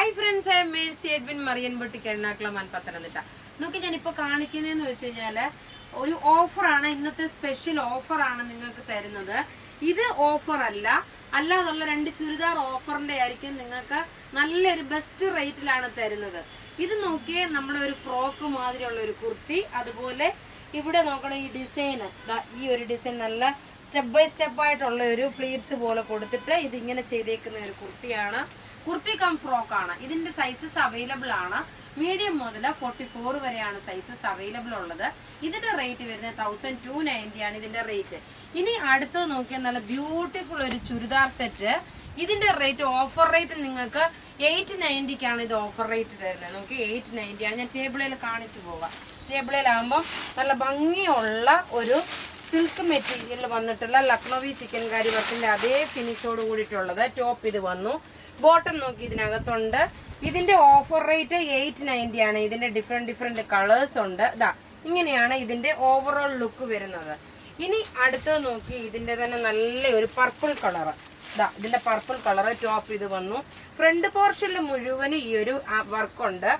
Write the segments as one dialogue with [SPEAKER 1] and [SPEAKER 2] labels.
[SPEAKER 1] Hi friends, I M Mercy Edwin marine boutique Ernakulam Pathanamthitta. നോക്കി ഞാനിപ്പോൾ കാണിക്കുന്നതെന്ന് വെച്ച് കഴിഞ്ഞാൽ ഒരു ഓഫറാണ്, ഇന്നത്തെ സ്പെഷ്യൽ ഓഫറാണ് നിങ്ങൾക്ക് തരുന്നത്. ഇത് ഓഫർ അല്ലാതുള്ള രണ്ട് ചുരിദാർ ഓഫറിന്റെ ആയിരിക്കും നിങ്ങൾക്ക് നല്ലൊരു ബെസ്റ്റ് റേറ്റിലാണ് തരുന്നത്. ഇത് നോക്കിയേ, നമ്മളെ ഒരു ഫ്രോക്ക് മാതിരിയുള്ള ഒരു കുർത്തി, അതുപോലെ ഇവിടെ നോക്കണം ഈ ഡിസൈൻ, ഈ ഒരു ഡിസൈൻ നല്ല സ്റ്റെപ്പ് ബൈ സ്റ്റെപ്പ് ആയിട്ടുള്ള ഒരു പ്ലീറ്റ്സ് പോലെ കൊടുത്തിട്ട് ഇതിങ്ങനെ ചെയ്തേക്കുന്ന ഒരു കുർത്തിയാണ്. കുർത്തി കം ഫ്രോക്ക് ആണ്. ഇതിന്റെ സൈസസ് അവൈലബിൾ ആണ്. മീഡിയം മുതൽ 44 വരെയാണ് സൈസസ് അവൈലബിൾ ഉള്ളത്. ഇതിന്റെ റേറ്റ് വരുന്നത് 1290 ആണ് ഇതിന്റെ റേറ്റ്. ഇനി അടുത്ത് നോക്കിയാൽ നല്ല ബ്യൂട്ടിഫുൾ ഒരു ചുരിദാർ സെറ്റ്. ഇതിന്റെ റേറ്റ് ഓഫർ റേറ്റ് നിങ്ങൾക്ക് 890ക്കാണ് ഇത് ഓഫർ റേറ്റ് തരുന്നത്. നോക്കി 890 ആണ്. ഞാൻ ടേബിളിൽ കാണിച്ചു പോകാം. ടേബിളിലാകുമ്പോൾ നല്ല ഭംഗിയുള്ള ഒരു സിൽക്ക് മെറ്റീരിയൽ വന്നിട്ടുള്ള ലക്നോവി ചിക്കൻ കാരി വർക്കിന്റെ അതേ ഫിനിഷോട് കൂടിയിട്ടുള്ളത്. ടോപ്പ് ഇത് വന്നു, ബോട്ടം നോക്കി ഇതിനകത്തുണ്ട്. ഇതിന്റെ ഓഫർ റേറ്റ് 890 ആണ്. ഇതിന്റെ ഡിഫറെന്റ് കളേഴ്സ് ഉണ്ട്. ഇങ്ങനെയാണ് ഇതിന്റെ ഓവറോൾ ലുക്ക് വരുന്നത്. ഇനി അടുത്തത് നോക്കി, ഇതിന്റെ തന്നെ നല്ല ഒരു പർപ്പിൾ കളർ. ഇതിന്റെ പർപ്പിൾ കളർ ടോപ്പ് ഇത് വന്നു. ഫ്രണ്ട് പോർഷനിൽ മുഴുവൻ ഈ ഒരു വർക്കുണ്ട്.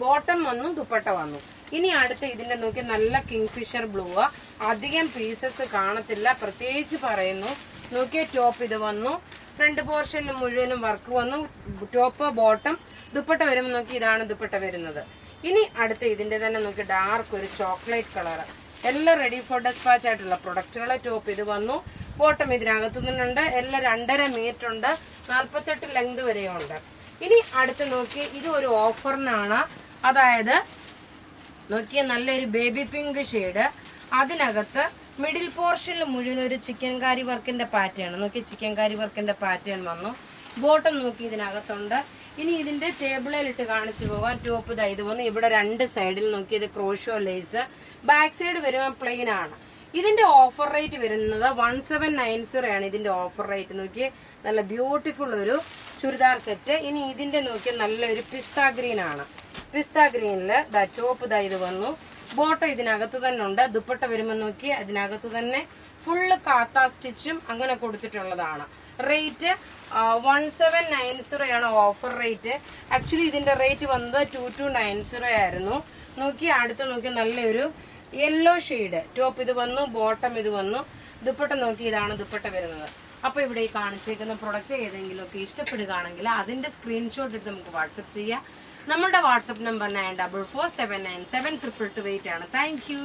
[SPEAKER 1] ബോട്ടം വന്നു, ദുപ്പട്ട വന്നു. ഇനി അടുത്ത് ഇതിന്റെ നോക്കി നല്ല കിങ്ഫിഷർ ബ്ലൂ. അധികം പീസസ് കാണത്തില്ല, പ്രത്യേകിച്ച് പറയുന്നു. നോക്കിയ ടോപ്പ് ഇത് വന്നു. ഫ്രണ്ട് പോർഷനിൽ മുഴുവനും വർക്ക് വന്നു. ടോപ്പ് ബോട്ടം ദുപ്പട്ട വരുമ്പോൾ നോക്കി ഇതാണ് ദുപ്പട്ട വരുന്നത്. ഇനി അടുത്ത് ഇതിന്റെ തന്നെ നോക്കി ഡാർക്ക് ഒരു ചോക്ലേറ്റ് കളർ. എല്ലാം റെഡി ഫോർ ഡെസ്പാച്ച് ആയിട്ടുള്ള പ്രൊഡക്റ്റുകളെ. ടോപ്പ് ഇത് വന്നു, ബോട്ടം ഇതിനകത്തു നിന്നുണ്ട്. എല്ലാം 2.5 മീറ്റർ ഉണ്ട്, 48 ലെങ്ത് വരെയുണ്ട്. ഇനി അടുത്ത് നോക്കി, ഇത് ഒരു ഓഫറിനാണ്. അതായത് നോക്കിയ നല്ലൊരു ബേബി പിങ്ക് ഷെയ്ഡ്. അതിനകത്ത് മിഡിൽ പോർഷനിൽ മുഴുവൻ ഒരു ചിക്കൻ കാരി വർക്കിന്റെ പാറ്റേൺ. നോക്കി ചിക്കൻ കാരി വർക്കിന്റെ പാറ്റേൺ വന്നു. ബോട്ടം നോക്കി ഇതിനകത്തുണ്ട്. ഇനി ഇതിന്റെ ടേബിളിലിട്ട് കാണിച്ചു പോകാൻ. ടോപ്പ് ഇത് വന്നു. ഇവിടെ രണ്ട് സൈഡിൽ നോക്കി ഇത് ക്രോഷോ ലേസ്. ബാക്ക് സൈഡ് വരുമ്പോൾ പ്ലെയിൻ ആണ്. ഇതിന്റെ ഓഫർ റേറ്റ് വരുന്നത് 1790 ആണ് ഇതിന്റെ ഓഫർ റേറ്റ്. നോക്കി നല്ല ബ്യൂട്ടിഫുൾ ഒരു ചുരിദാർ സെറ്റ്. ഇനി ഇതിന്റെ നോക്കി നല്ലൊരു പിസ്ത ഗ്രീൻ ആണ്. പിസ്ത ഗ്രീനില് ടോപ്പ് ഇത് വന്നു. ബോട്ടം ഇതിനകത്ത് തന്നെ ഉണ്ട്. ദുപ്പട്ട വരുമ്പോൾ നോക്കി അതിനകത്ത് തന്നെ ഫുള്ള് കാത്ത സ്റ്റിച്ചും അങ്ങനെ കൊടുത്തിട്ടുള്ളതാണ്. റേറ്റ് 1790 ആണ് ഓഫർ റേറ്റ്. ആക്ച്വലി ഇതിന്റെ റേറ്റ് വന്നത് 2290 ആയിരുന്നു. നോക്കി അടുത്ത് നോക്കി നല്ലൊരു യെല്ലോ ഷെയ്ഡ്. ടോപ്പ് ഇത് വന്നു, ബോട്ടം ഇത് വന്നു. ദുപ്പട്ട നോക്കി ഇതാണ് ദുപ്പട്ട വരുന്നത്. അപ്പൊ ഇവിടെ ഈ കാണിച്ചേക്കുന്ന പ്രൊഡക്റ്റ് ഏതെങ്കിലും ഒക്കെ ഇഷ്ടപ്പെടുകയാണെങ്കിൽ അതിന്റെ സ്ക്രീൻഷോട്ട് എടുത്ത് നമുക്ക് വാട്സപ്പ് ചെയ്യാം. നമ്മുടെ വാട്സപ്പ് നമ്പർ 9447972228 ആണ്. Thank you.